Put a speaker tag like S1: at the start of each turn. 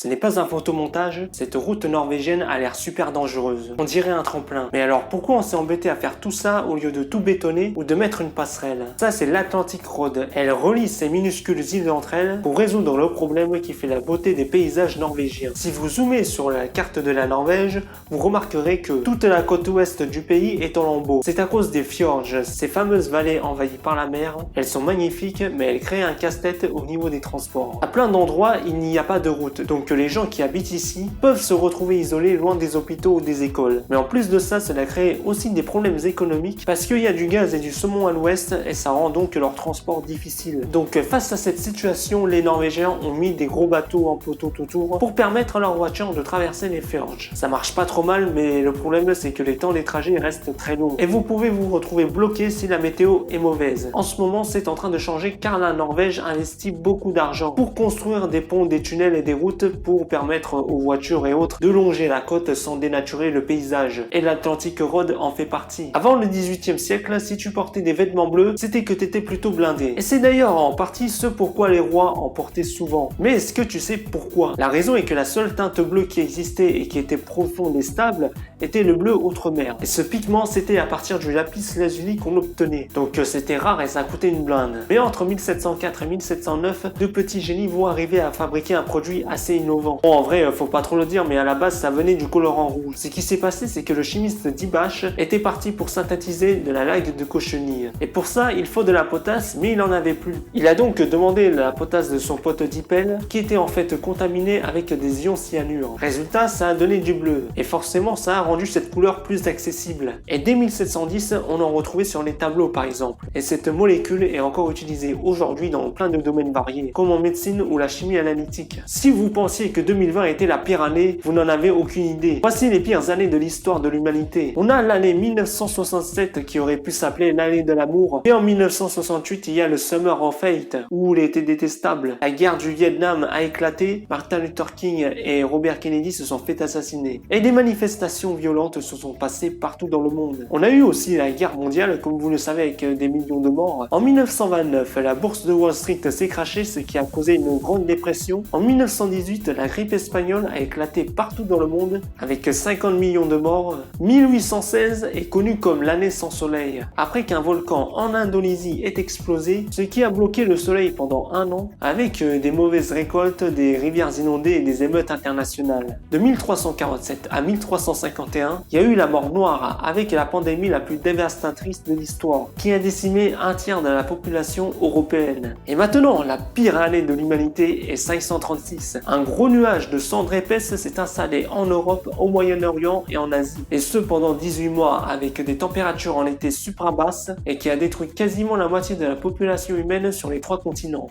S1: Ce n'est pas un photomontage, cette route norvégienne a l'air super dangereuse. On dirait un tremplin. Mais alors pourquoi on s'est embêté à faire tout ça au lieu de tout bétonner ou de mettre une passerelle? Ça c'est l'Atlantic Road. Elle relie ces minuscules îles entre elles pour résoudre le problème qui fait la beauté des paysages norvégiens. Si vous zoomez sur la carte de la Norvège, vous remarquerez que toute la côte ouest du pays est en lambeaux. C'est à cause des fjords, ces fameuses vallées envahies par la mer. Elles sont magnifiques, mais elles créent un casse-tête au niveau des transports. À plein d'endroits, il n'y a pas de route, donc les gens qui habitent ici peuvent se retrouver isolés loin des hôpitaux ou des écoles. Mais en plus de ça, cela crée aussi des problèmes économiques parce qu'il y a du gaz et du saumon à l'ouest et ça rend donc leur transport difficile. Donc face à cette situation, les Norvégiens ont mis des gros bateaux en poteau autour pour permettre à leurs voitures de traverser les fjords. Ça marche pas trop mal, mais le problème c'est que les temps des trajets restent très longs et vous pouvez vous retrouver bloqué si la météo est mauvaise. En ce moment, c'est en train de changer car la Norvège investit beaucoup d'argent pour construire des ponts, des tunnels et des routes pour permettre aux voitures et autres de longer la côte sans dénaturer le paysage. Et l'Atlantic Road en fait partie. Avant le 18e siècle, si tu portais des vêtements bleus, c'était que t'étais plutôt blindé. Et c'est d'ailleurs en partie ce pourquoi les rois en portaient souvent. Mais est-ce que tu sais pourquoi? La raison est que la seule teinte bleue qui existait et qui était profonde et stable était le bleu outre-mer. Et ce pigment, c'était à partir du lapis lazuli qu'on obtenait. Donc c'était rare et ça coûtait une blinde. Mais entre 1704 et 1709, deux petits génies vont arriver à fabriquer un produit assez innovant. Bon, en vrai, faut pas trop le dire, mais à la base, ça venait du colorant rouge. Ce qui s'est passé, c'est que le chimiste Dibach était parti pour synthétiser de la lague de cochenille. Et pour ça, il faut de la potasse, mais il en avait plus. Il a donc demandé la potasse de son pote Dippel, qui était en fait contaminée avec des ions cyanure. Résultat, ça a donné du bleu. Et forcément, ça a rendu cette couleur plus accessible. Et dès 1710, on en retrouvait sur les tableaux par exemple. Et cette molécule est encore utilisée aujourd'hui dans plein de domaines variés, comme en médecine ou la chimie analytique. Si vous pensiez que 2020 était la pire année, vous n'en avez aucune idée. Voici les pires années de l'histoire de l'humanité. On a l'année 1967 qui aurait pu s'appeler l'année de l'amour. Et en 1968, il y a le Summer of Hate, où l'été détestable. La guerre du Vietnam a éclaté, Martin Luther King et Robert Kennedy se sont fait assassiner. Et des manifestations violentes se sont passées partout dans le monde. On a eu aussi la guerre mondiale, comme vous le savez, avec des millions de morts. En 1929, la bourse de Wall Street s'est crachée, ce qui a causé une grande dépression. En 1918, la grippe espagnole a éclaté partout dans le monde, avec 50 millions de morts. 1816 est connu comme l'année sans soleil, après qu'un volcan en Indonésie ait explosé, ce qui a bloqué le soleil pendant un an, avec des mauvaises récoltes, des rivières inondées et des émeutes internationales. De 1347 à 1351, il y a eu la mort noire, avec la pandémie la plus dévastatrice de l'histoire, qui a décimé un tiers de la population européenne. Et maintenant, la pire année de l'humanité est 536. Un gros nuage de cendres épaisses s'est installé en Europe, au Moyen-Orient et en Asie. Et ce pendant 18 mois, avec des températures en été supra basses et qui a détruit quasiment la moitié de la population humaine sur les 3 continents.